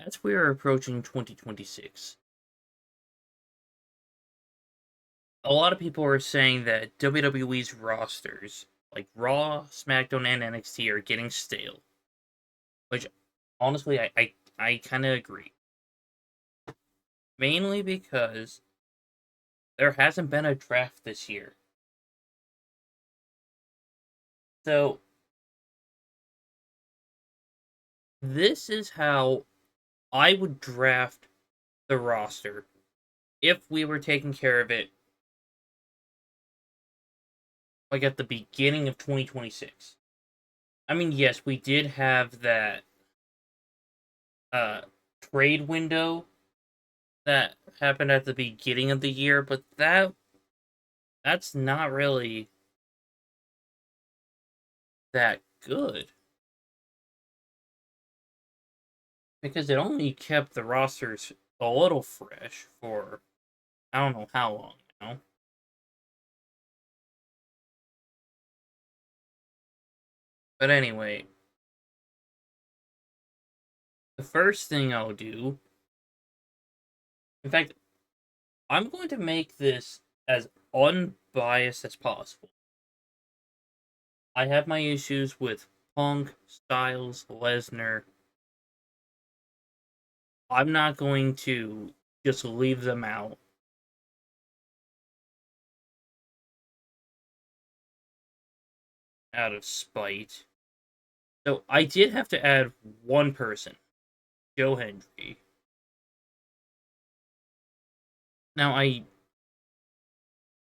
As we are approaching 2026, a lot of people are saying that WWE's rosters, like Raw, SmackDown, and NXT, are getting stale. Which, honestly, I kind of agree. Mainly because there hasn't been a draft this year. So, this is how I would draft the roster if we were taking care of it like at the beginning of 2026. I mean, yes, we did have that uh trade window that happened at the beginning of the year, but that's not really that good because it only kept the rosters a little fresh for I don't know how long. But anyway, the first thing I'll do, in fact, I'm going to make this as unbiased as possible. I have my issues with Punk, Styles, Lesnar. I'm not going to just leave them out of spite. So I did have to add one person, Joe Hendry. Now I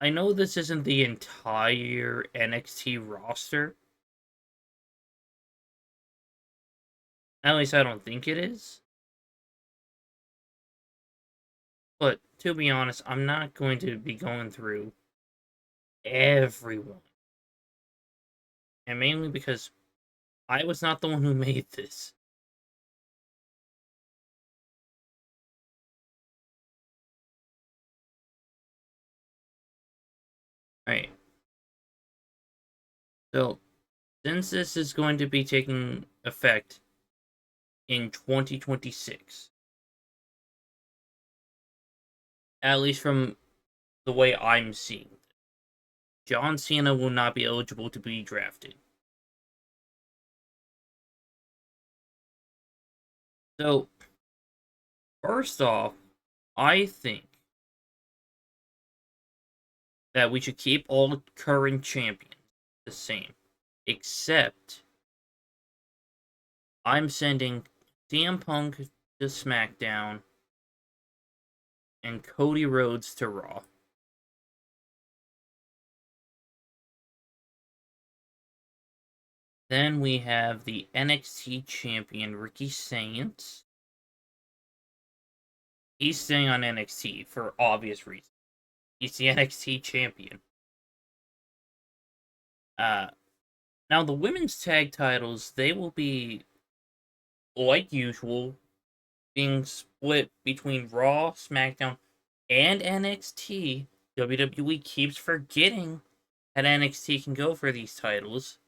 know this isn't the entire NXT roster. At least I don't think it is. But to be honest, I'm not going to be going through everyone. And mainly because I was not the one who made this. Alright. So, since this is going to be taking effect in 2026, at least from the way I'm seeing it, John Cena will not be eligible to be drafted. So, first off, I think that we should keep all current champions the same, except I'm sending CM Punk to SmackDown and Cody Rhodes to Raw. Then we have the NXT champion Ricky Saints. He's staying on NXT for obvious reasons. He's the NXT champion. Uh, Now the women's tag titles, they will be like usual, being split between Raw, SmackDown, and NXT. WWE keeps forgetting that NXT can go for these titles.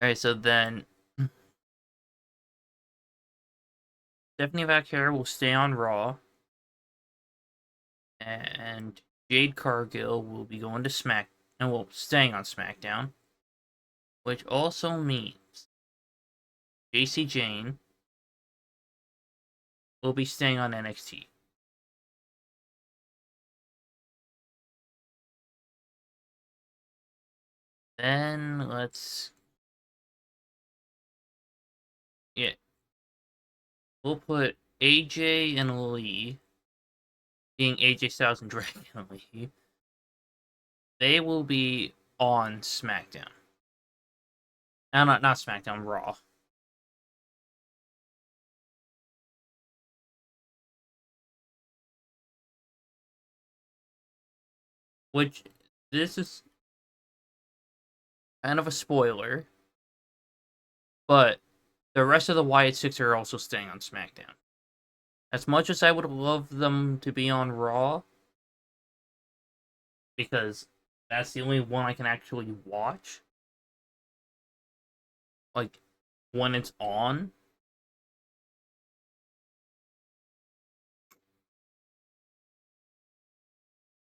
Alright, so then Stephanie Vaquer will stay on Raw, and Jade Cargill will be going to Smack, and well, staying on SmackDown, which also means JC Jane will be staying on NXT. Then let's yeah, we'll put AJ and Lee, being AJ Styles and Dragon Lee. They will be on SmackDown. No, not SmackDown, Raw. Which this is kind of a spoiler, but the rest of the Wyatt Six are also staying on SmackDown. As much as I would love them to be on Raw, because that's the only one I can actually watch, like when it's on.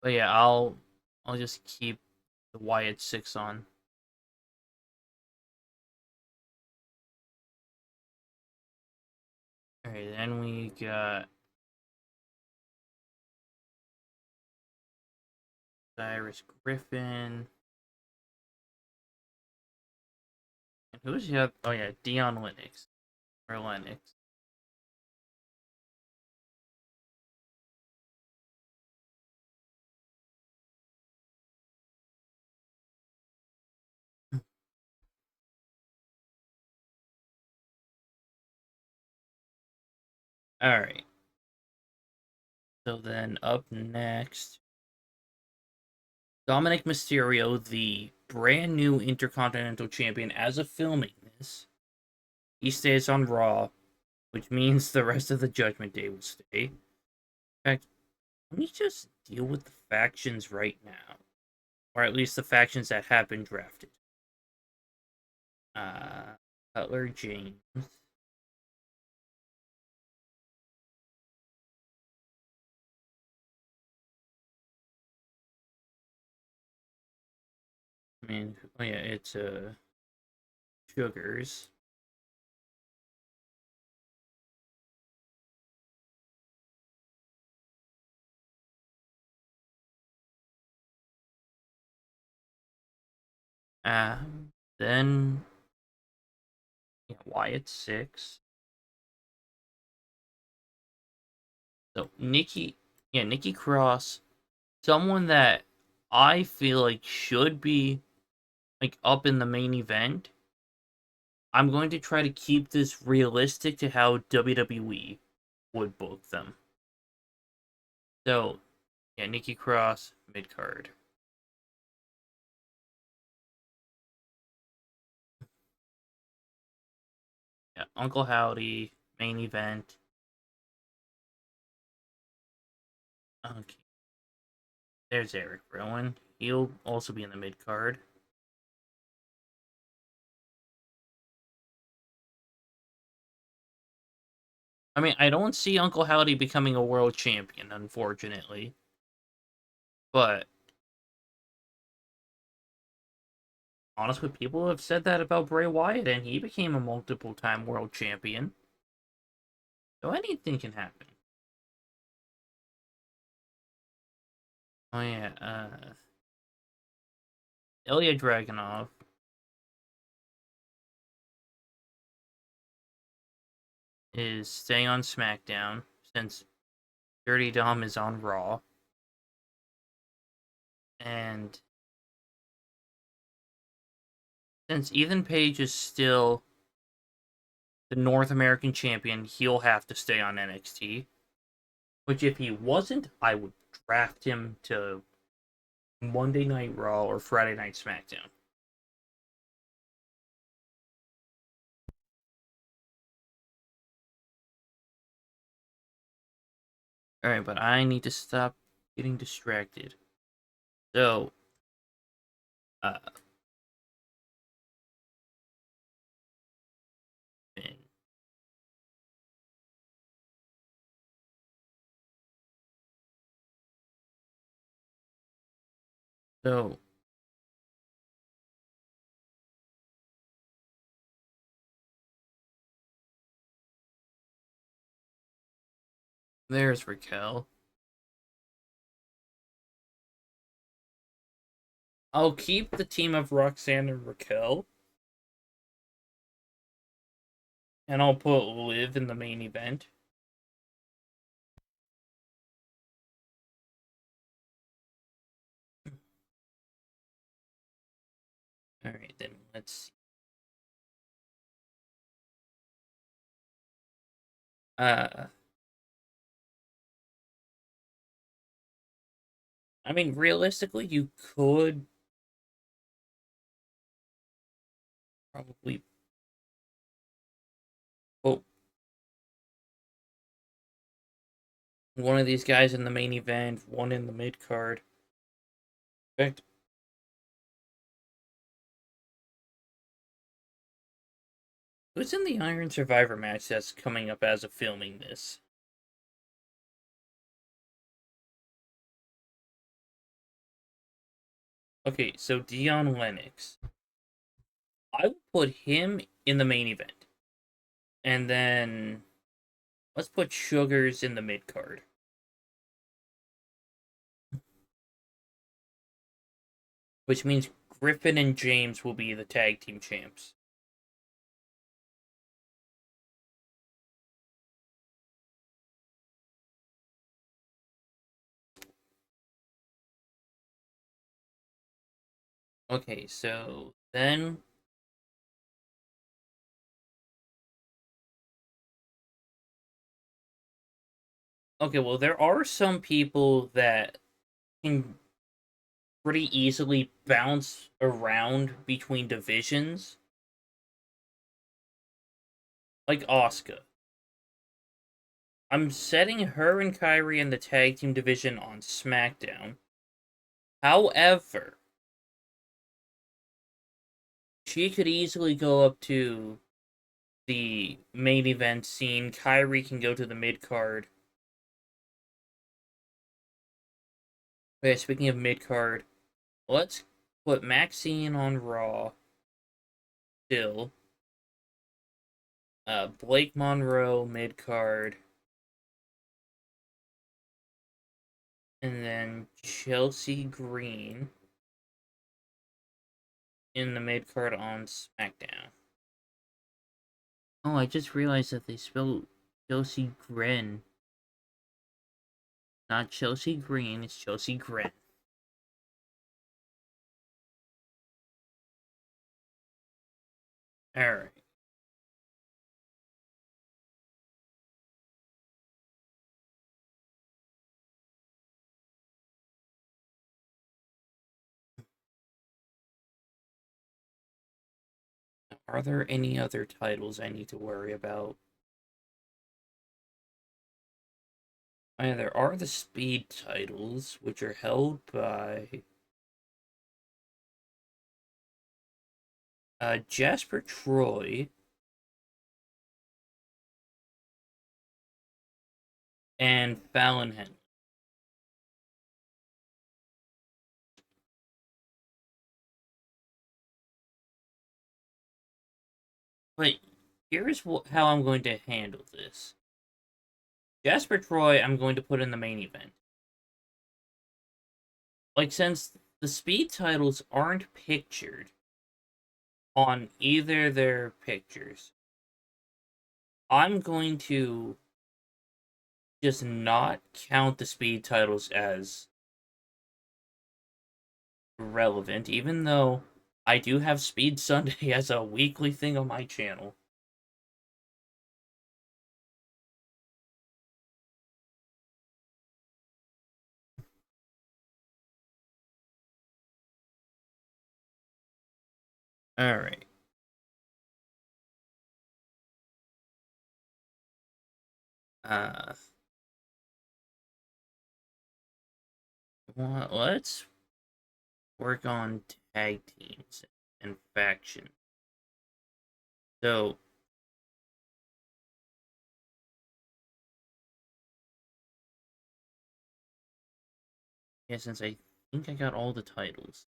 But yeah, I'll just keep the Wyatt 6 on. Alright, then we got Cyrus Griffin. And who's the other? Oh yeah, Dion Lennox. Or Lennox. Alright. So then up next, Dominic Mysterio, the brand new Intercontinental Champion, as of filming this, he stays on Raw, which means the rest of the Judgment Day will stay. In fact, let me just deal with the factions right now. Or at least the factions that have been drafted. Uh, Cutler James. I mean, oh yeah, it's Sugars. Then yeah, Wyatt 6. So Nikki Cross, someone that I feel like should be like up in the main event. I'm going to try to keep this realistic to how WWE would book them. So yeah, Nikki Cross mid card. Yeah, Uncle Howdy main event. Okay, there's Eric Rowan. He'll also be in the mid card. I mean, I don't see Uncle Howdy becoming a world champion, unfortunately. But honestly, people have said that about Bray Wyatt, and he became a multiple-time world champion. So anything can happen. Oh yeah, Ilya Dragunov is staying on SmackDown since Dirty Dom is on Raw. And since Ethan Page is still the North American champion, he'll have to stay on NXT. Which, if he wasn't, I would draft him to Monday Night Raw or Friday Night SmackDown. Alright, but I need to stop getting distracted. So, uh, Finn. So, there's Raquel. I'll keep the team of Roxanne and Raquel. And I'll put Liv in the main event. Alright, then let's see. Uh, I mean, realistically, you could probably put one of these guys in the main event, one in the mid card. In fact, Who's in the Iron Survivor match that's coming up as of filming this? Okay, so Dion Lennox. I would put him in the main event. And then let's put Sugars in the mid card. Which means Griffin and James will be the tag team champs. Okay, so then. Okay, well, there are some people that can pretty easily bounce around between divisions, like Asuka. I'm setting her and Kyrie in the tag team division on SmackDown. However, she could easily go up to the main event scene. Kyrie can go to the mid card. Okay, speaking of mid card, let's put Maxine on Raw still. Blake Monroe mid card. And then Chelsea Green in the mid card on SmackDown. Oh, I just realized that they spelled Chelsea Grin. Not Chelsea Green, it's Chelsea Grin. Alright. Are there any other titles I need to worry about? Oh, yeah, there are the Speed titles, which are held by Jasper Troy and Fallon Henley. But here's how I'm going to handle this. Jasper Troy, I'm going to put in the main event. Like, since the Speed titles aren't pictured on either their pictures, I'm going to just not count the Speed titles as relevant, even though I do have Speed Sunday as a weekly thing on my channel. Alright. Uh, let's work on tag teams and faction. So, yeah, since I think I got all the titles.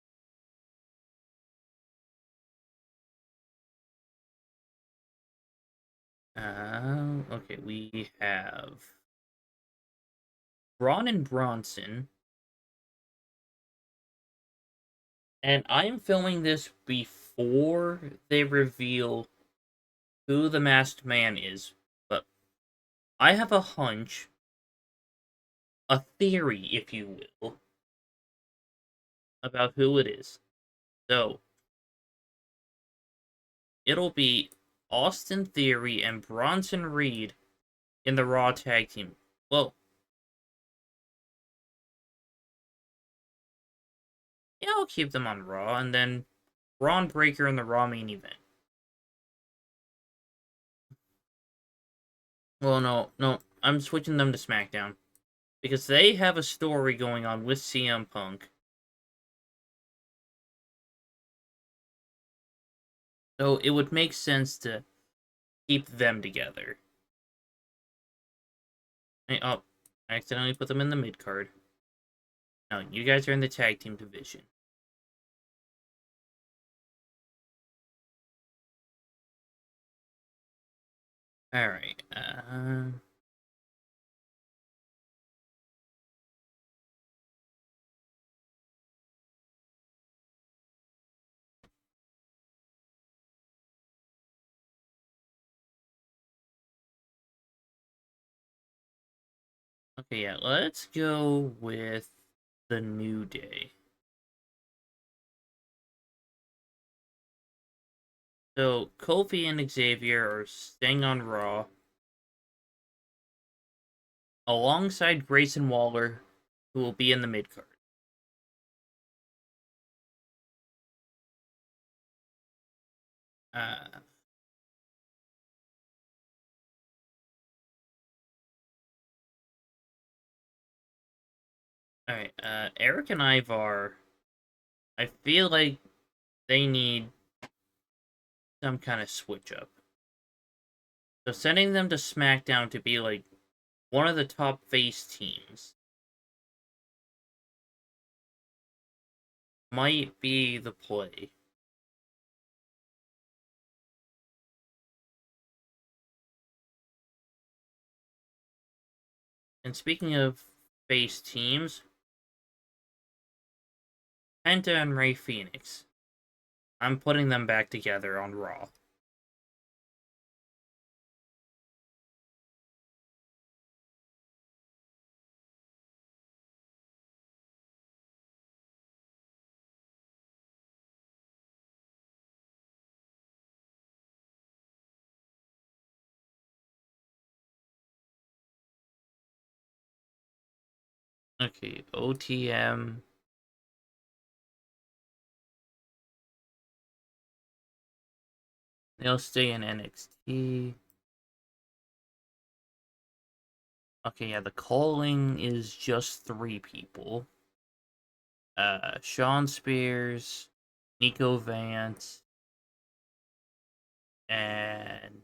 Okay, we have Braun and Bronson. And I'm filming this before they reveal who the masked man is. But I have a hunch, a theory, if you will, about who it is. So, it'll be Austin Theory and Bronson Reed in the Raw Tag Team. Well, yeah, I'll keep them on Raw, and then Braun Breaker in the Raw main event. Well, no, I'm switching them to SmackDown. Because they have a story going on with CM Punk. So it would make sense to keep them together. Oh, I accidentally put them in the mid card. No, you guys are in the tag team division. Alright, okay, yeah, let's go with the New Day. So, Kofi and Xavier are staying on Raw alongside Grayson Waller, who will be in the mid card. Uh, Alright, Eric and Ivar, I feel like they need some kind of switch up. So sending them to SmackDown to be like one of the top face teams might be the play. And speaking of face teams, Penta and Rey Fenix. I'm putting them back together on Raw. Okay, OTM. They'll stay in NXT. Okay, yeah, the calling is just 3 people. Sean Spears, Nico Vance, and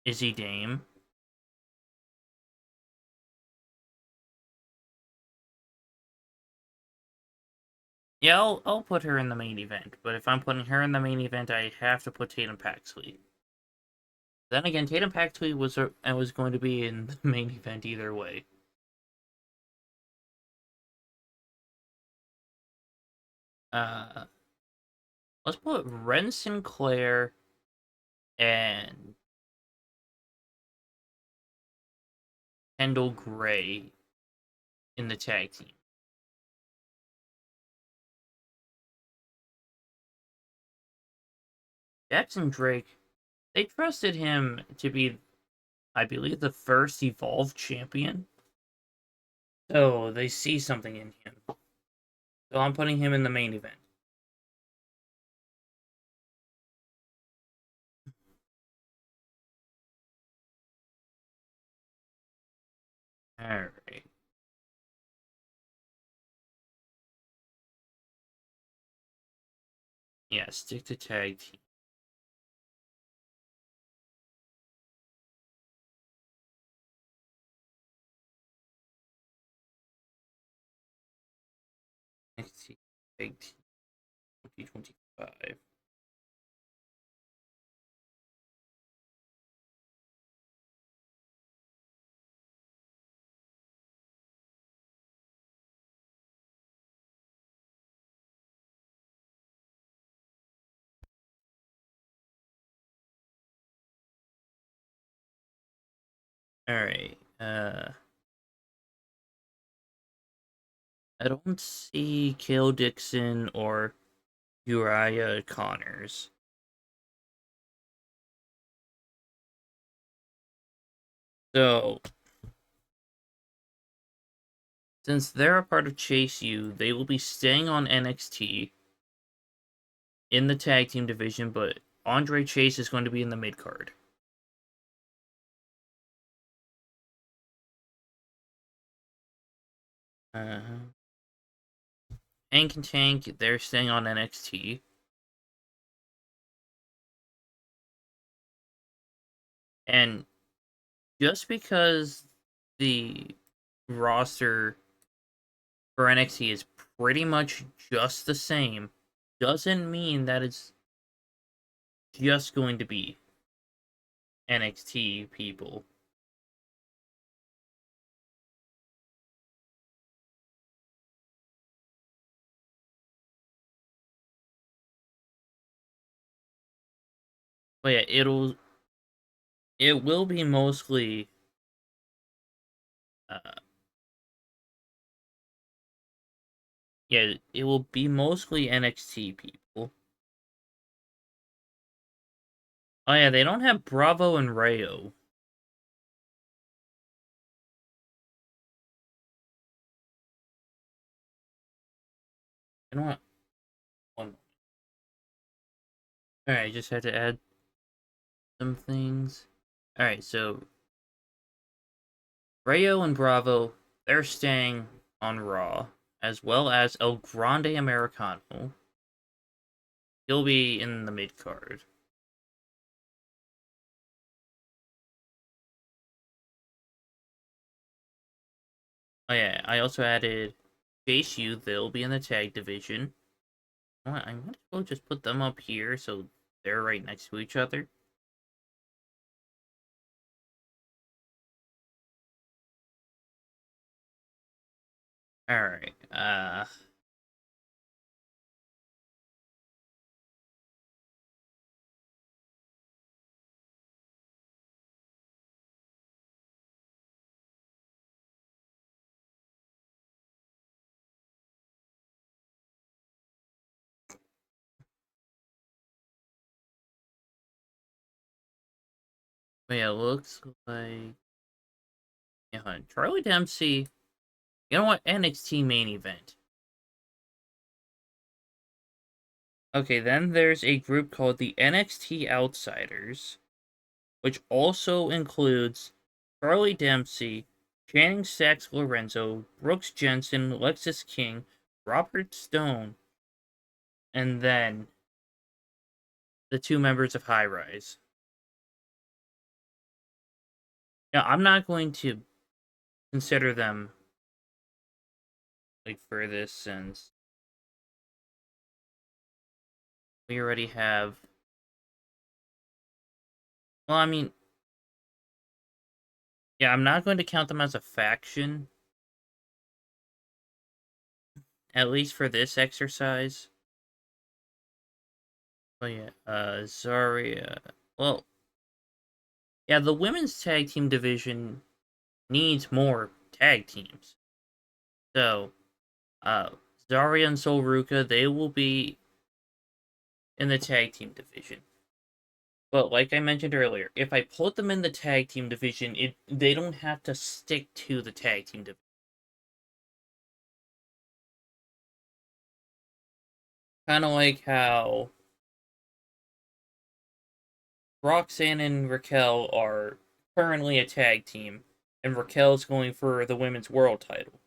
Izzy Dame. Yeah, I'll put her in the main event, but if I'm putting her in the main event, I have to put Tatum Paxley. Then again, Tatum Paxley was going to be in the main event either way. Uh, let's put Ren Sinclair and Kendall Gray in the tag team. Jackson Drake, they trusted him to be, I believe, the first Evolve champion. So they see something in him. So I'm putting him in the main event. Alright. Yeah, stick to tag team. NXT Tag Team 2025. Alright. I don't see Kale Dixon or Uriah Connors. So, since they're a part of Chase U, they will be staying on NXT in the tag team division, but Andre Chase is going to be in the mid card. Hank and Tank, they're staying on NXT. And just because the roster for NXT is pretty much just the same doesn't mean that it's just going to be NXT people. But yeah, it will be mostly uh yeah, it will be mostly NXT people. Oh yeah, they don't have Bravo and Rayo. I don't want one. Alright, I just had to add some things. Alright, so Rayo and Bravo, they're staying on Raw, as well as El Grande Americano. He'll be in the mid card. Oh yeah, I also added Chase U. They'll be in the tag division. I might as well just put them up here so they're right next to each other. All right. But yeah, looks like yeah, Charlie Dempsey. You know what? NXT main event. Okay, then there's a group called the NXT Outsiders, which also includes Charlie Dempsey, Channing Stacks Lorenzo, Brooks Jensen, Lexis King, Robert Stone, and then the two members of High Rise. Now, I'm not going to consider them like for this since we already have. Well, I mean, yeah, I'm not going to count them as a faction, at least for this exercise. But yeah, Zarya. Well, yeah, the women's tag team division needs more tag teams. So, uh, Zarya and Sol Ruka, they will be in the tag team division. But like I mentioned earlier, if I put them in the tag team division, they don't have to stick to the tag team division. Kind of like how Roxanne and Raquel are currently a tag team, and Raquel's going for the women's world title.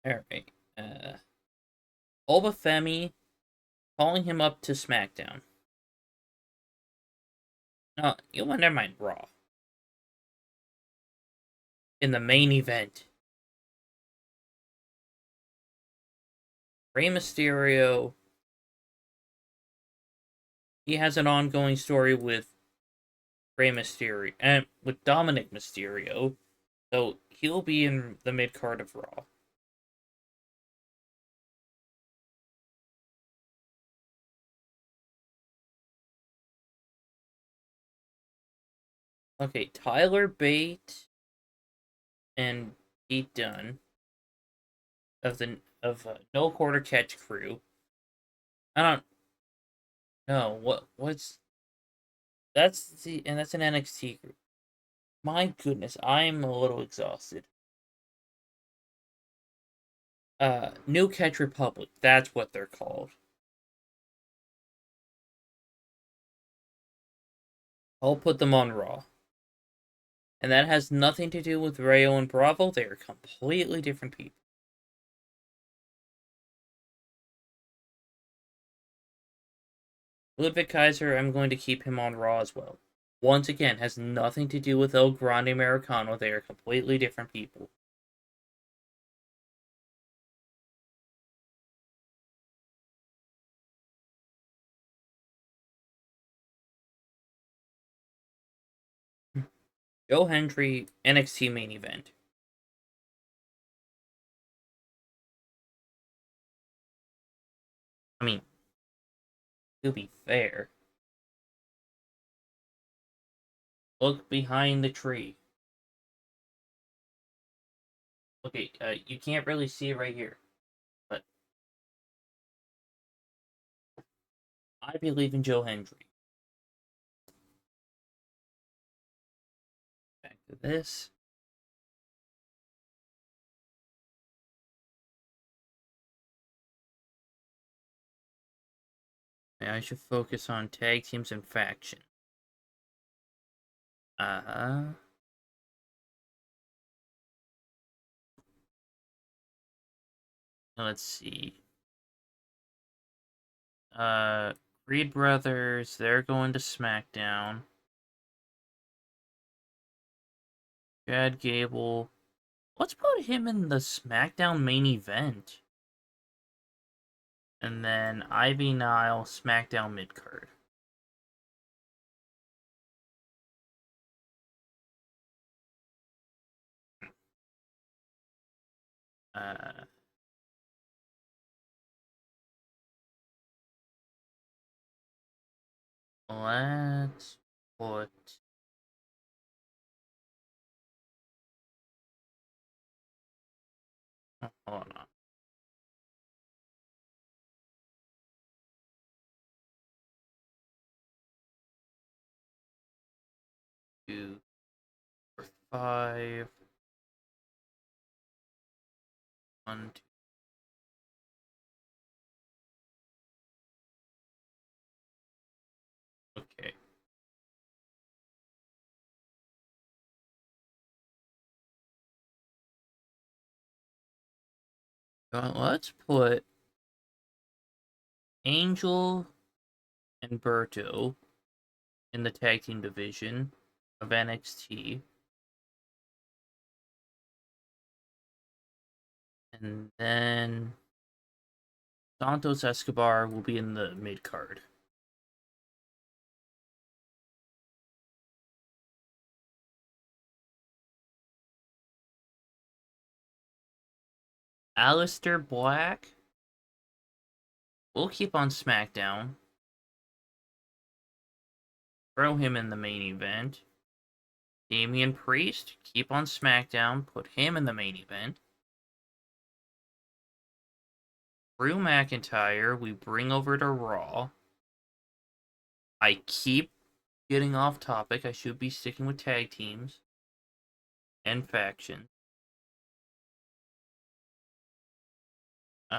Alright. Alba Femi calling him up to SmackDown. You know, never mind, Raw. In the main event, Rey Mysterio, he has an ongoing story with Rey Mysterio and with Dominic Mysterio, so he'll be in the mid card of Raw. Okay, Tyler Bate and Pete Dunne of No Quarter Catch Crew. I don't know what's that's an NXT group. My goodness, I'm a little exhausted. New Catch Republic. That's what they're called. I'll put them on Raw. And that has nothing to do with Rayo and Bravo. They are completely different people. Ludwig Kaiser, I'm going to keep him on Raw as well. Once again, has nothing to do with El Grande Americano. They are completely different people. Joe Hendry, NXT main event. I mean, to be fair, look behind the tree. Okay, you can't really see it right here, but I believe in Joe Hendry. Back to this. I should focus on tag teams and faction. Uh, let's see. Creed Brothers, they're going to SmackDown. Chad Gable. Let's put him in the SmackDown main event. And then Ivy Nile, SmackDown mid card. Uh, let's put. Oh, hold on. 2, 5. 1, 2. Okay. Let's put Angel and Berto in the tag team division of NXT. And then Santos Escobar will be in the mid card. Aleister Black, we'll keep on SmackDown. Throw him in the main event. Damian Priest, keep on SmackDown. Put him in the main event. Drew McIntyre, we bring over to Raw. I keep getting off topic. I should be sticking with tag teams and faction. You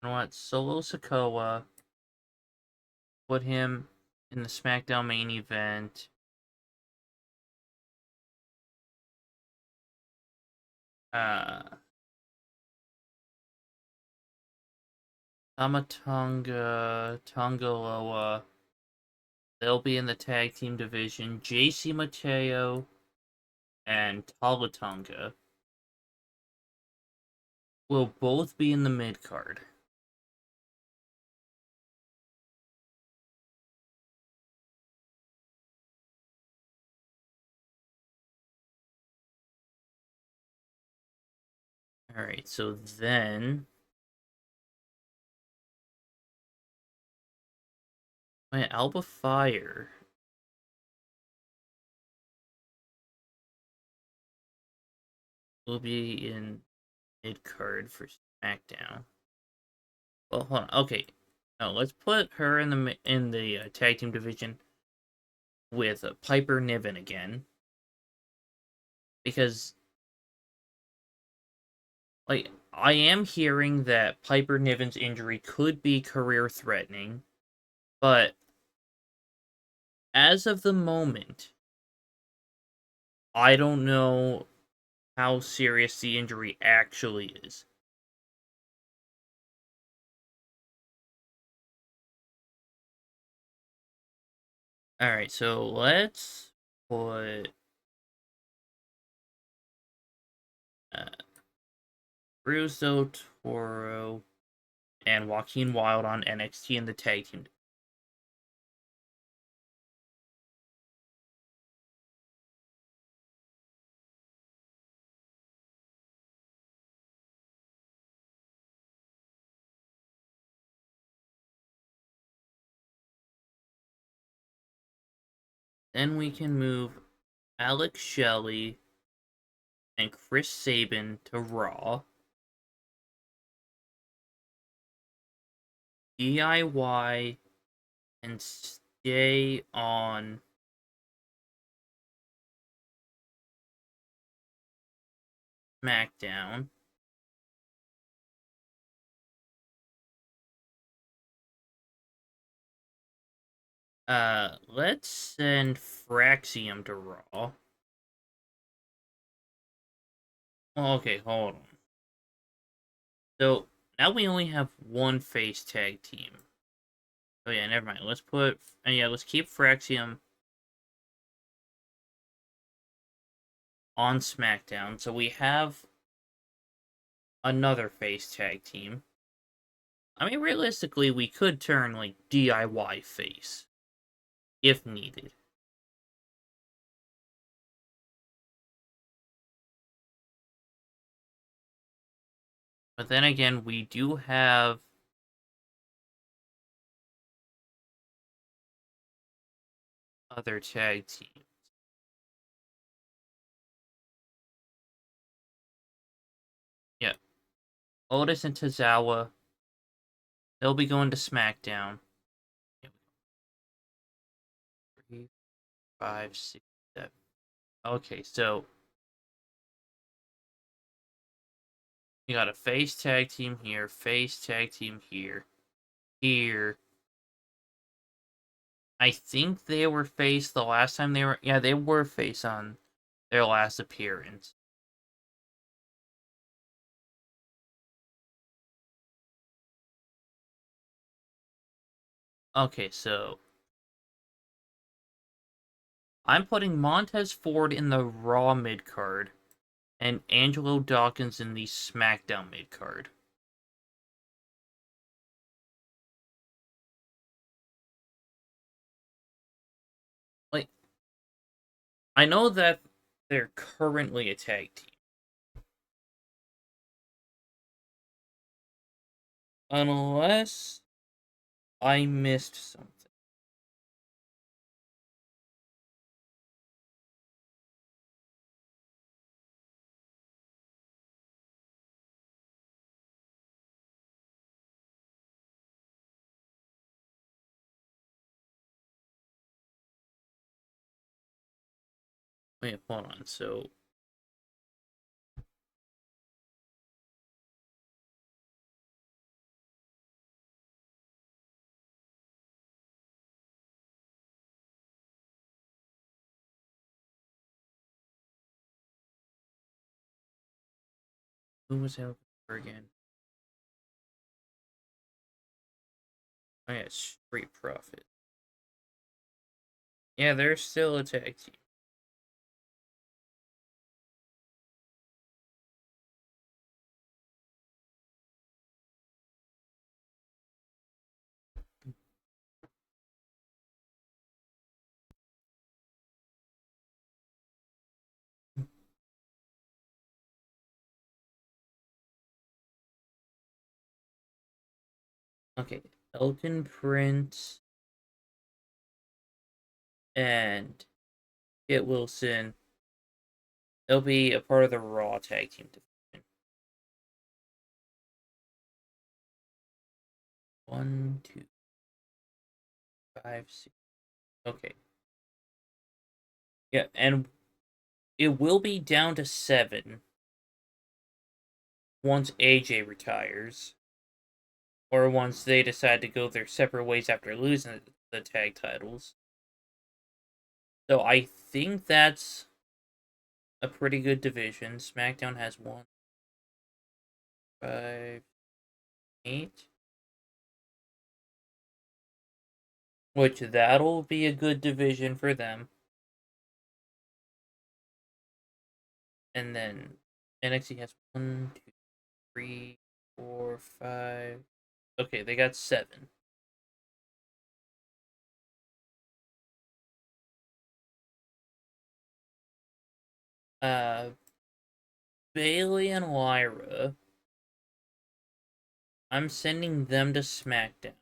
know what? Solo Sikoa. Put him in the SmackDown main event. Uh, Tamatonga, Tongaloa. They'll be in the tag team division. JC Mateo and Talatonga will both be in the mid card. Alright, so then. My Alba Fire. Will be in mid card for SmackDown. Well, hold on. Okay, no, let's put her in the tag team division with Piper Niven again, because like I am hearing that Piper Niven's injury could be career threatening, but as of the moment, I don't know how serious the injury actually is. Alright, so let's put uh, Russo, Toro, and Joaquin Wild on NXT in the tag team. Then we can move Alex Shelley and Chris Sabin to Raw. DIY and stay on SmackDown. Let's send Fraxium to Raw. Oh, okay, hold on. So now we only have one face tag team. Oh yeah, never mind. Let's put let's keep Fraxium on SmackDown. So we have another face tag team. I mean, realistically, we could turn like DIY face if needed. But then again, we do have other tag teams. Yeah, Otis and Tozawa. They'll be going to SmackDown. 3, 5, 6, 7. Okay, so you got a face tag team here, face tag team here, here. I think they were face the last time they were. Yeah, they were face on their last appearance. Okay, so I'm putting Montez Ford in the Raw mid card and Angelo Dawkins in the SmackDown mid card. Like, I know that they're currently a tag team. Unless I missed something. Wait, hold on. So, who was out again? Oh, yeah, Street Profit. Yeah, they're still a tag team. Okay, Elton Prince and Kit Wilson. They'll be a part of the Raw tag team division. 1, 2, 5, 6. Okay. Yeah, and it will be down to 7 once AJ retires, or once they decide to go their separate ways after losing the tag titles. So I think that's a pretty good division. SmackDown has 1, 5, 8, which that'll be a good division for them. And then NXT has 1, 2, 3, 4, 5. Okay, they got 7. Uh, Bailey and Lyra, I'm sending them to SmackDown.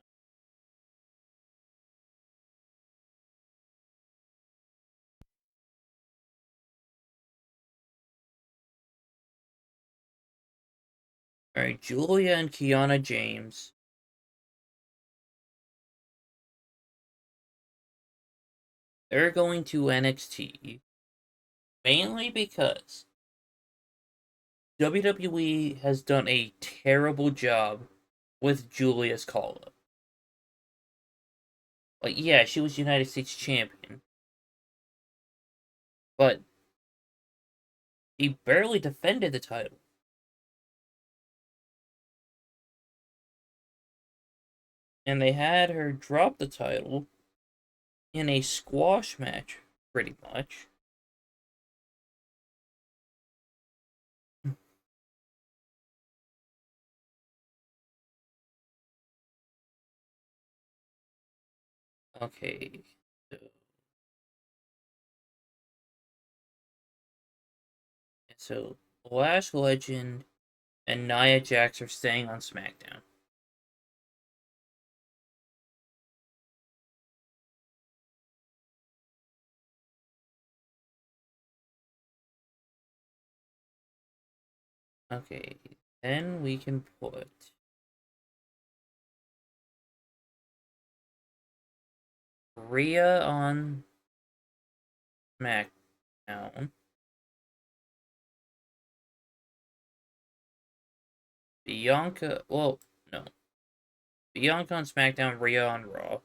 Alright, Julia and Kiana James. They're going to NXT. Mainly because WWE has done a terrible job with Julia's call up. Like, yeah, she was United States champion, but he barely defended the title. And they had her drop the title in a squash match, pretty much. Okay, so Lash Legend and Nia Jax are staying on SmackDown. Okay, then we can put Rhea on SmackDown. Bianca, well, no. Bianca on SmackDown, Rhea on Raw.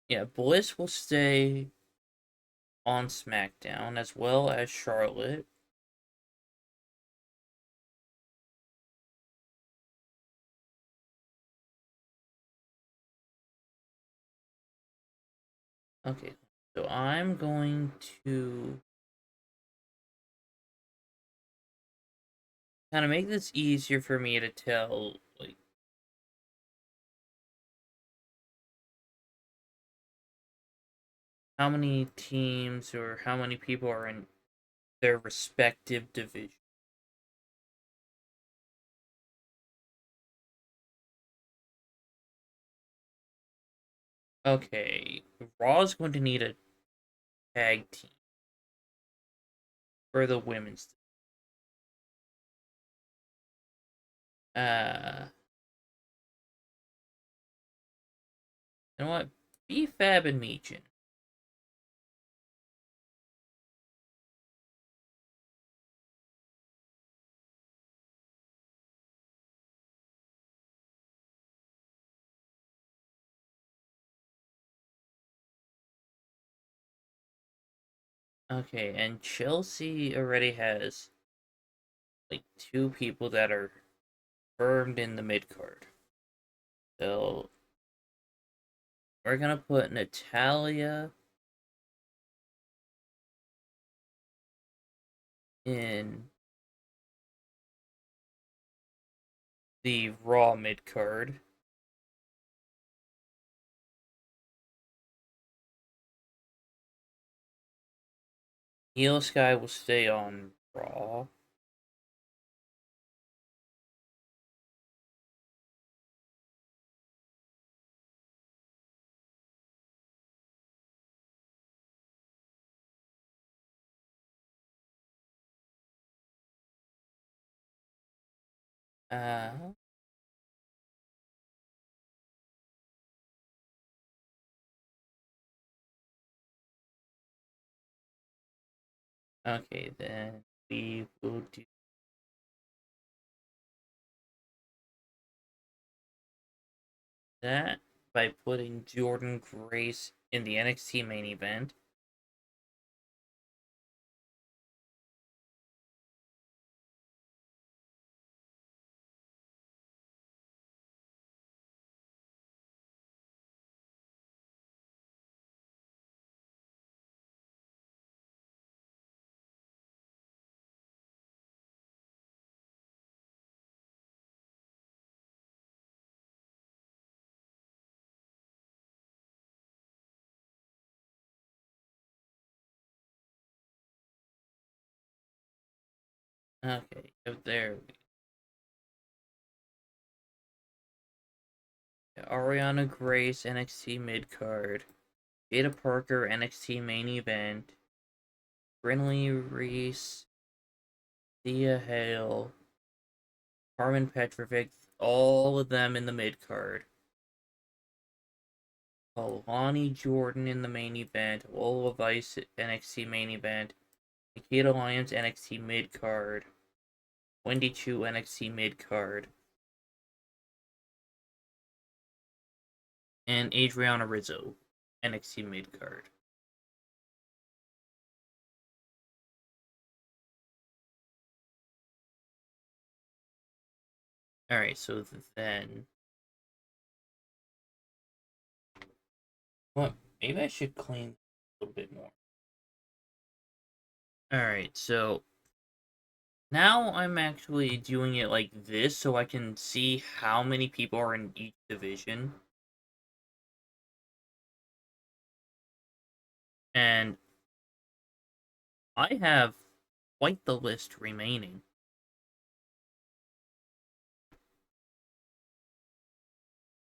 Yeah, Bliss will stay on SmackDown as well as Charlotte. Okay, so I'm going to kind of make this easier for me to tell, like, how many teams or how many people are in their respective division. Okay, Raw's going to need a tag team for the women's. Uh, you know what? B-Fab and Meechin. Okay, and Chelsea already has like 2 people that are firmed in the mid card. So we're gonna put Natalia in the Raw mid card. Io Sky will stay on Raw. Uh, okay, then we will do that by putting Jordan Grace in the NXT main event. Okay, there. Ariana Grace, NXT mid card. Jada Parker, NXT main event. Brinley Reese, Thea Hale, Carmen Petrovic, all of them in the mid card. Alani Jordan in the main event. Lola Vice NXT main event. Nikita Lyons NXT mid card. Wendy Chu NXT mid card. And Adriana Rizzo NXT mid card. Alright, so then. Well, maybe I should clean a little bit more. Alright, so now I'm actually doing it like this so I can see how many people are in each division. And I have quite the list remaining.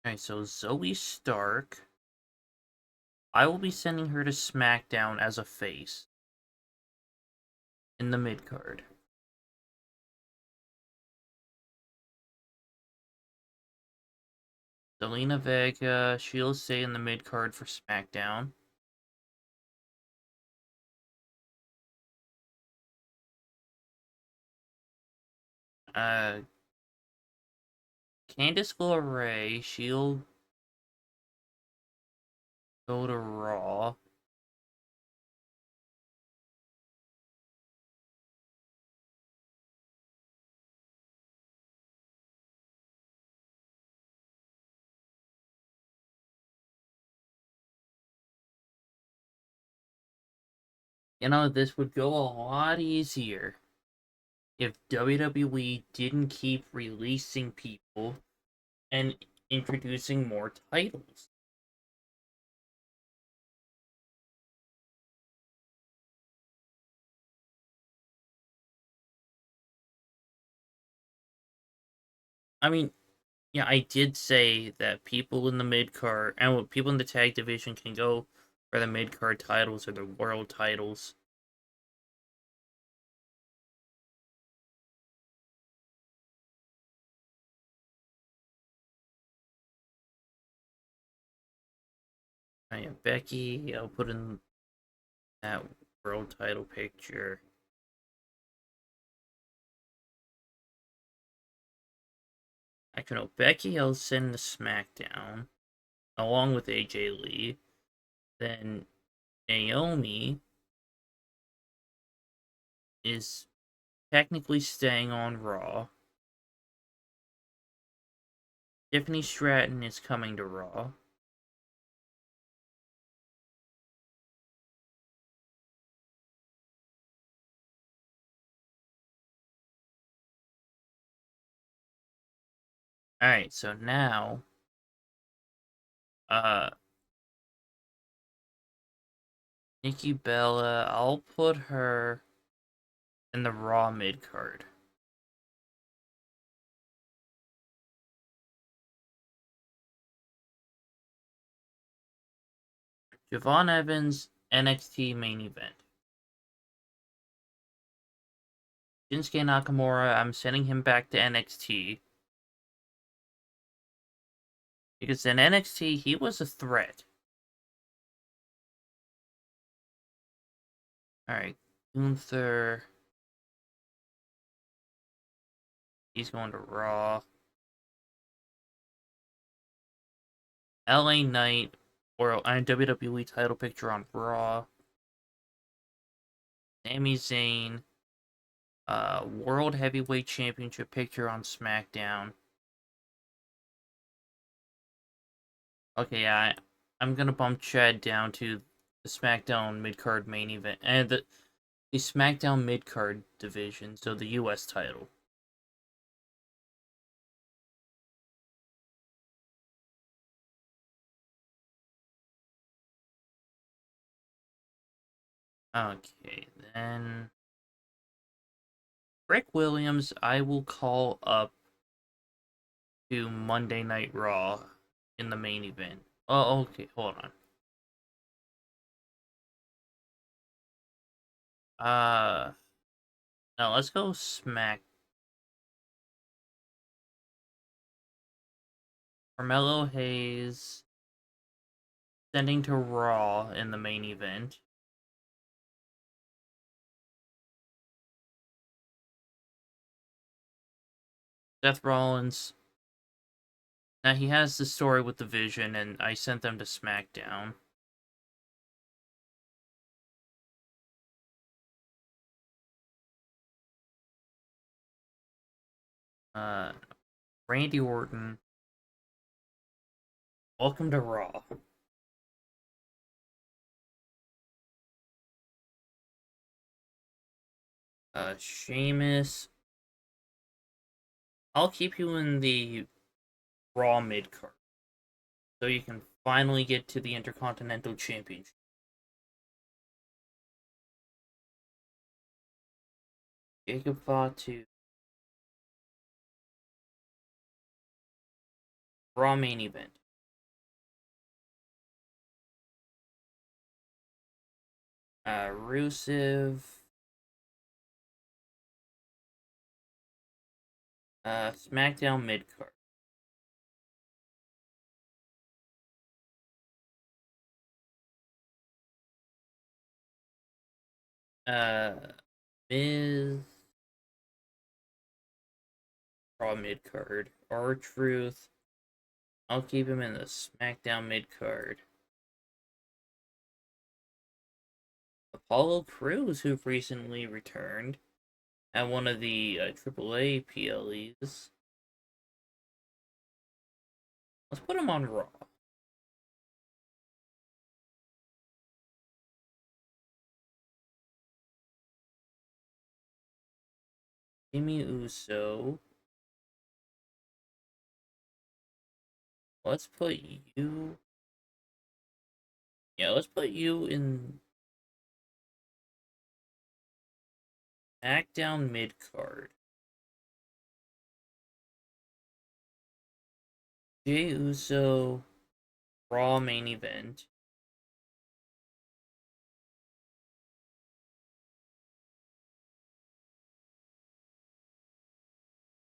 Alright, so Zoe Stark. I will be sending her to SmackDown as a face in the mid card. Zelina Vega, she'll stay in the mid card for SmackDown. Uh, Candice LeRae, she'll go to Raw. You know, this would go a lot easier if WWE didn't keep releasing people and introducing more titles. I mean, yeah, I did say that people in the mid card and people in the tag division can go for the mid card titles or the world titles. I have Becky. I'll put in that world title picture. Actually, no, Becky. I'll send to SmackDown along with AJ Lee. Then Naomi is technically staying on Raw. Tiffany Stratton is coming to Raw. Alright, so now uh Nikki Bella, I'll put her in the Raw mid card. Javon Evans, NXT main event. Shinsuke Nakamura, I'm sending him back to NXT. Because in NXT, he was a threat. Alright, Gunther. He's going to Raw. LA Knight, or a WWE title picture on Raw. Sami Zayn, World Heavyweight Championship picture on SmackDown. Okay, yeah, I'm gonna bump Chad down to the SmackDown mid card main event and the SmackDown mid card division, so the US title. Okay, then Rick Williams, I will call up to Monday Night Raw in the main event. Oh, okay, hold on. Uh, no, let's go Smack. Carmelo Hayes sending to Raw in the main event. Seth Rollins. Now he has the story with the Vision, and I sent them to SmackDown. Uh, Randy Orton, welcome to Raw. Sheamus, I'll keep you in the Raw mid card, so you can finally get to the Intercontinental Championship. Jacob Fatu, Raw main event. Rusev, SmackDown mid card. Uh, Miz, Raw mid card. R-Truth, I'll keep him in the SmackDown mid card. Apollo Crews, who recently returned at one of the AAA PLEs. Let's put him on Raw. Jimmy Uso. Let's put you. Yeah, let's put you in SmackDown mid card. Jay Uso, Raw main event.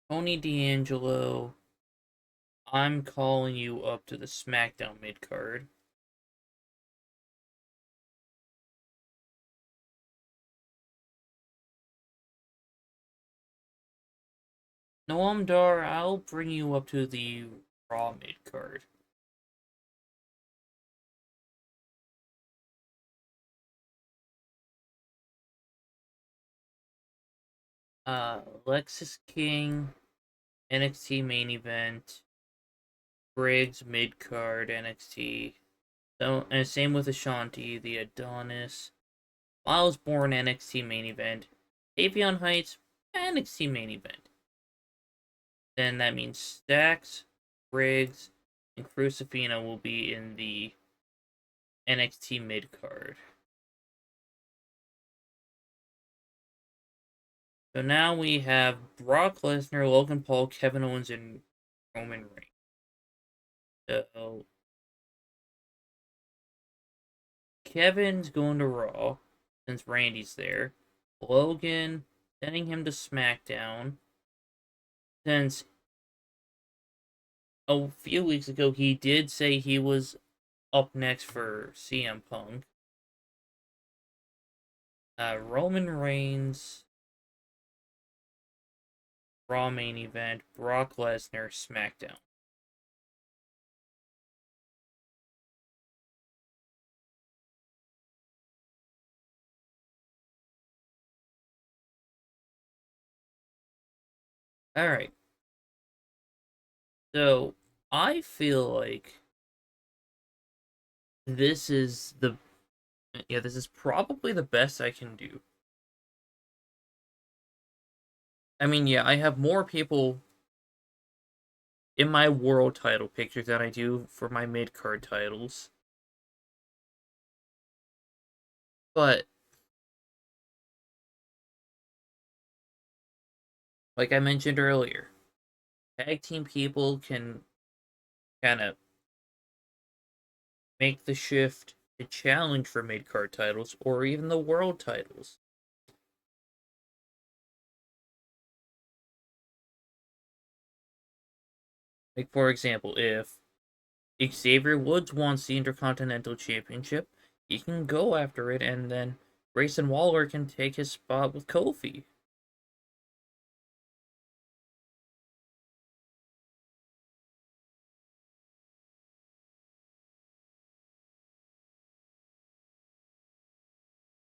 Tony D'Angelo, I'm calling you up to the SmackDown mid card. Noam Dar, I'll bring you up to the Raw mid card. Lexis King, NXT main event. Briggs mid card NXT. So, and same with Ashanti, the Adonis. Miles Bourne NXT main event. Avion Heights NXT main event. Then that means Stacks, Briggs, and Crucifino will be in the NXT mid card. So now we have Brock Lesnar, Logan Paul, Kevin Owens, and Roman Reigns. So Kevin's going to Raw since Randy's there. Logan sending him to SmackDown since a few weeks ago he did say he was up next for CM Punk. Roman Reigns, Raw main event, Brock Lesnar, SmackDown. Alright, so I feel like this is the this is probably the best I can do. I mean, yeah, I have more people in my world title picture than I do for my mid card titles. But Like I mentioned earlier, tag team people can kind of make the shift to challenge for mid card titles or even the world titles. Like, for example, if Xavier Woods wants the Intercontinental Championship, he can go after it, and then Grayson Waller can take his spot with Kofi.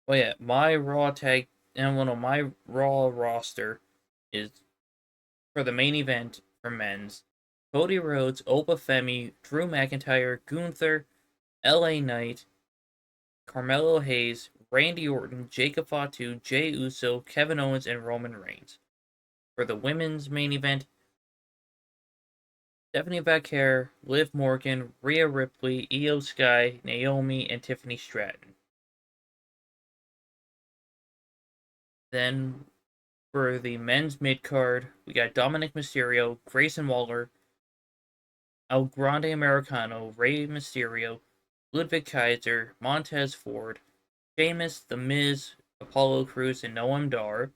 Oh yeah, my Raw tag and one of my Raw roster is for the main event for men's. Cody Rhodes, Opa Femi, Drew McIntyre, Gunther, LA Knight, Carmelo Hayes, Randy Orton, Jacob Fatu, Jey Uso, Kevin Owens, and Roman Reigns. For the women's main event, Stephanie Vaquer, Liv Morgan, Rhea Ripley, Io Sky, Naomi, and Tiffany Stratton. Then for the men's mid card, we got Dominic Mysterio, Grayson Waller, El Grande Americano, Rey Mysterio, Ludwig Kaiser, Montez Ford, Sheamus, The Miz, Apollo Crews, and Noam Dar.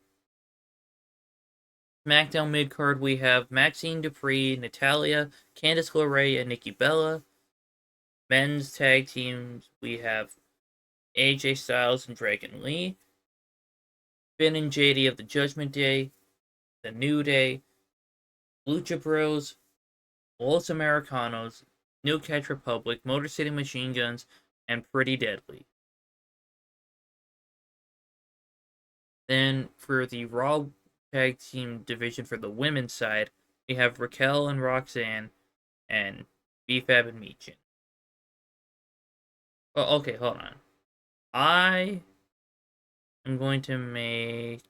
SmackDown mid card, we have Maxine Dupree, Natalia, Candice LeRae, and Nikki Bella. Men's tag teams, we have AJ Styles and Dragon Lee. Finn and JD of the Judgment Day, The New Day, Lucha Bros, Los Americanos, New Catch Republic, Motor City Machine Guns, and Pretty Deadly. Then for the Raw Tag Team division for the women's side, we have Raquel and Roxanne and BFAB and Michin. Oh, okay, hold on. I am going to make.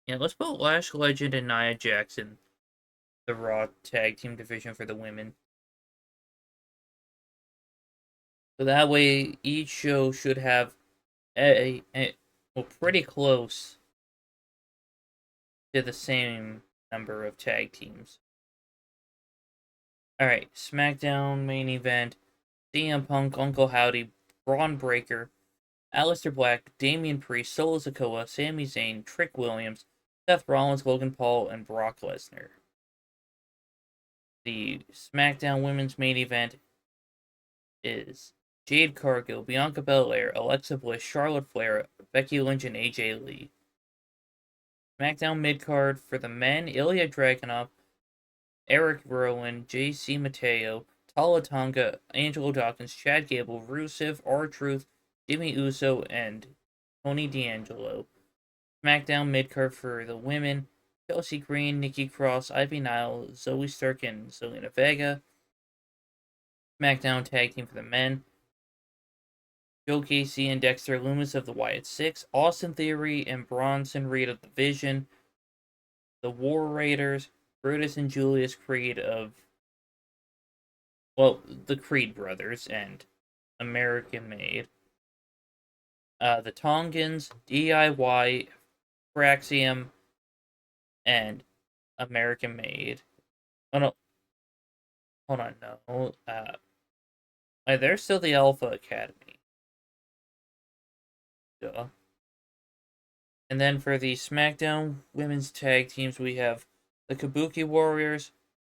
Yeah, let's put Lash Legend and Nia Jackson, the Raw Tag Team division for the women. So that way, each show should have well, pretty close to the same number of tag teams. All right, SmackDown main event: CM Punk, Uncle Howdy, Braun Breaker, Aleister Black, Damian Priest, Solo Sikoa, Sami Zayn, Trick Williams, Seth Rollins, Logan Paul, and Brock Lesnar. The SmackDown Women's main event is Jade Cargill, Bianca Belair, Alexa Bliss, Charlotte Flair, Becky Lynch, and AJ Lee. SmackDown mid-card for the men, Ilya Dragunov, Eric Rowan, JC Mateo, Tala Tonga, Angelo Dawkins, Chad Gable, Rusev, R-Truth, Jimmy Uso, and Tony D'Angelo. SmackDown mid-card for the women, Chelsea Green, Nikki Cross, Ivy Nile, Zoe Stark, and Zelina Vega. SmackDown tag team for the men, Joe Casey and Dexter Lumis of the Wyatt Six, Austin Theory and Bronson Reed of the Vision, the War Raiders, Brutus and Julius Creed of, well, the Creed brothers and American Made, the Tongans, DIY, Fraxium, and American Made. Oh no, hold on, no. They're still the Alpha Academy. Duh. And then for the SmackDown women's tag teams, we have the Kabuki Warriors,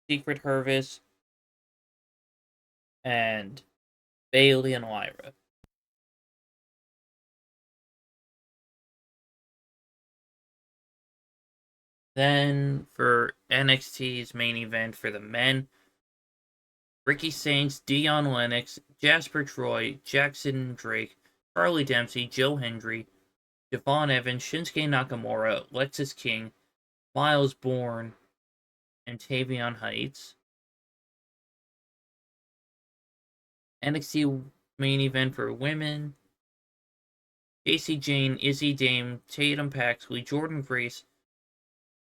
Secret Hervis, and Bailey and Lyra. Then for NXT's main event for the men, Ricky Saints, Dion Lennox, Jasper Troy, Jackson Drake, Charlie Dempsey, Joe Hendry, Javon Evans, Shinsuke Nakamura, Lexis King, Miles Bourne, and Tavion Heights. NXT main event for women, Casey Jane, Izzy Dame, Tatum Paxley, Jordan Grace,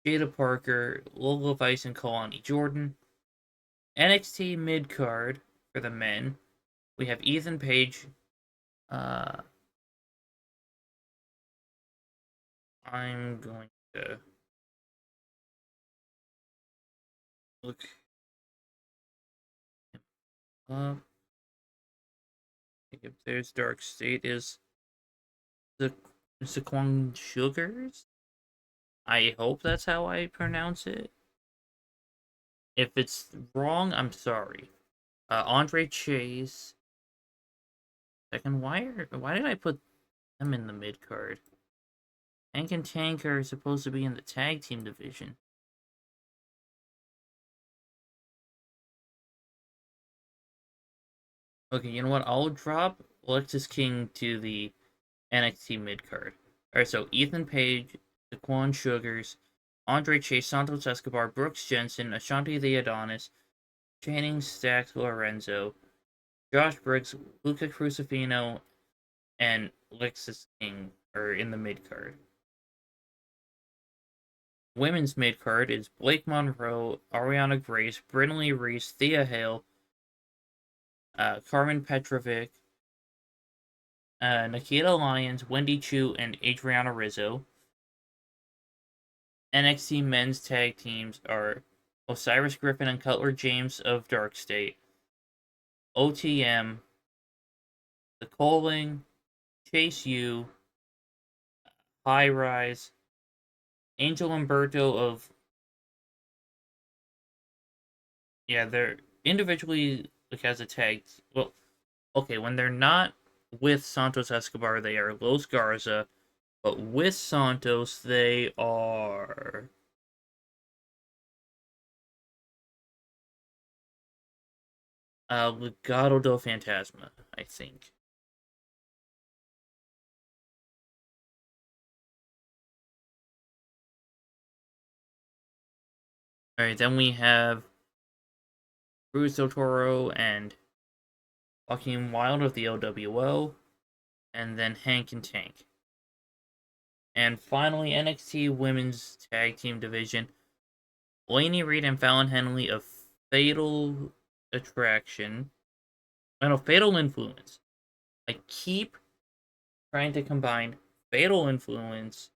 Jada Parker, Lola Vice, and Kalani Jordan. NXT mid card for the men, we have Ethan Page. I'm going to Look up. If there's Dark State the Sequan Sugars. I hope that's how I pronounce it. If it's wrong, I'm sorry. Andre Chase. Second, why did I put them in the mid card? Hank and Tank are supposed to be in the tag team division. Okay, you know what? I'll drop Alexis King to the NXT mid card. Alright, so Ethan Page, Daquan Sugars, Andre Chase, Santos Escobar, Brooks Jensen, Ashanti the Adonis, Channing Stacks Lorenzo, Josh Briggs, Luca Crucifino, and Alexis King are in the mid card. Women's mid card is Blake Monroe, Ariana Grace, Brinley Reese, Thea Hale, Carmen Petrovic, Nikita Lyons, Wendy Chu, and Adriana Rizzo. NXT men's tag teams are Osiris Griffin and Cutler James of Dark State, OTM, The Coling, Chase U, High Rise, Angel Umberto of they're individually like as a tag. Well, okay, when they're not with Santos Escobar, they are Los Garza, but with Santos, they are Legado del Fantasma, I think. Alright, then we have Cruz del Toro and Joaquin Wild of the LWO, and then Hank and Tank. And finally, NXT Women's Tag Team Division, Blaney Reed and Fallon Henley of Fatal Attraction. I know, Fatal Influence. I keep trying to combine Fatal Influence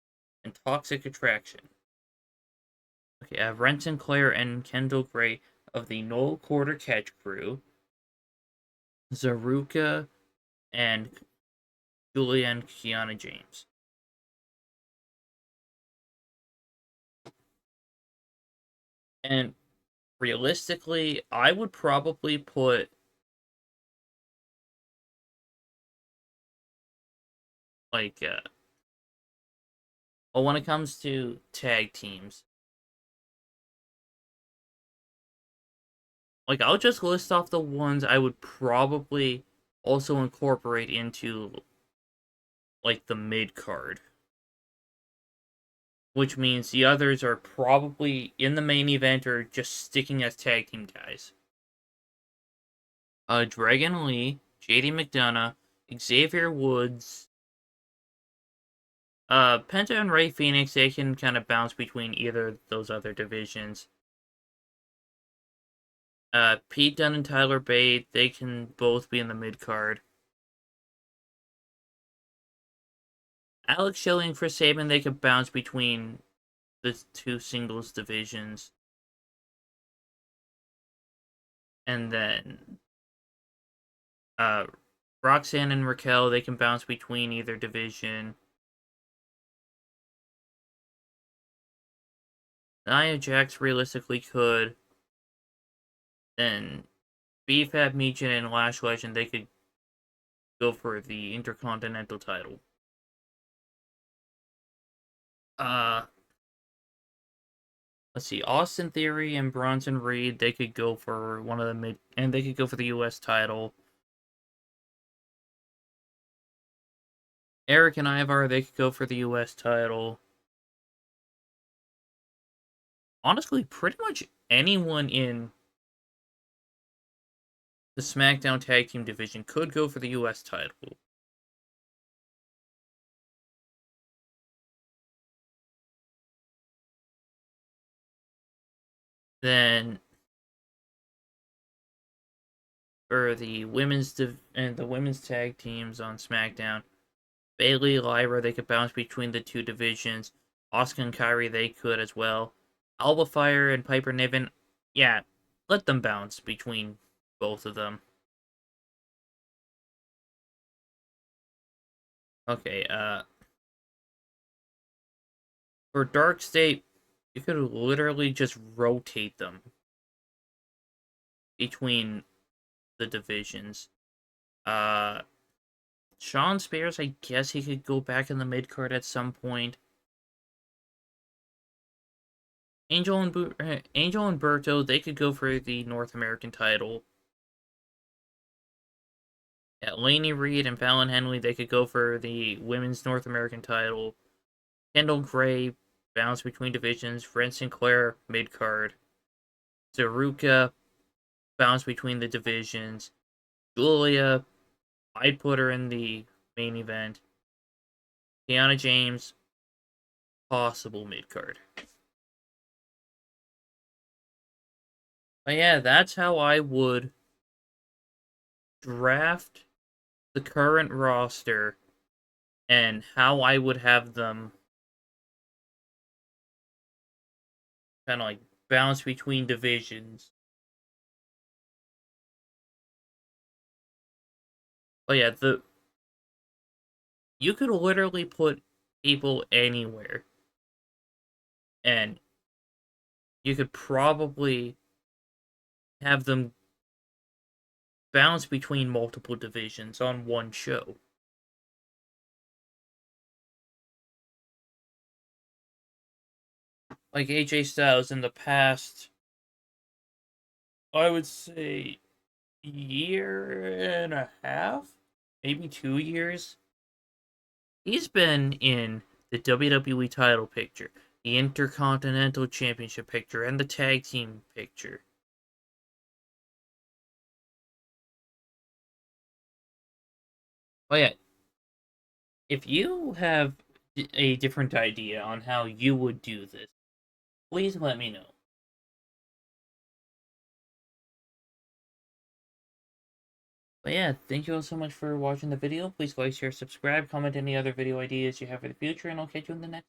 and Toxic Attraction. Okay, I have Renton Clare and Kendall Gray of the No Quarter Catch Crew, Zaruka and Julia and Kiana James. And realistically, I would probably put like well, when it comes to tag teams, like I'll just list off the ones I would probably also incorporate into like the mid card, which means the others are probably in the main event or just sticking as tag team guys. Dragon Lee, JD McDonough, Xavier Woods, Penta and Ray Phoenix, they can kind of bounce between either of those other divisions. Pete Dunne and Tyler Bate, they can both be in the mid card. Alex Shelley and Chris Sabin, they could bounce between the two singles divisions. And then Roxanne and Raquel, they can bounce between either division. Nia Jax realistically could. Then BFAB, Meechin, and Lash Legend, they could go for the Intercontinental title. Uh, let's see, Austin Theory and Bronson Reed, they could go for one of the mid, and they could go for the U.S. title. Eric and Ivar, they could go for the U.S. title. Honestly, pretty much anyone in the SmackDown Tag Team division could go for the U.S. title. Then for the and the women's tag teams on SmackDown, Bayley, Lyra, they could bounce between the two divisions. Asuka and Kairi, they could as well. Alba Fire and Piper Niven, Yeah, let them bounce between both of them. Okay, for Dark State, you could literally just rotate them between the divisions. Uh, Sean Spears, I guess he could go back in the mid card at some point. Angel and Berto, they could go for the North American title. Yeah, Laney Reed and Fallon Henley, they could go for the women's North American title. Kendall Gray, bounce between divisions. Fred Sinclair, mid card. Zaruka, bounce between the divisions. Julia, I'd put her in the main event. Kiana James, possible mid card. But yeah, that's how I would draft the current roster and how I would have them kind of like bounce between divisions. But yeah, the you could literally put people anywhere, and you could probably have them bounce between multiple divisions on one show. Like AJ Styles in the past, I would say year and a half, maybe 2 years. He's been in the WWE title picture, the Intercontinental Championship picture, and the tag team picture. But yeah, if you have a different idea on how you would do this, please let me know. But yeah, thank you all so much for watching the video. Please like, share, subscribe, comment any other video ideas you have for the future, and I'll catch you in the next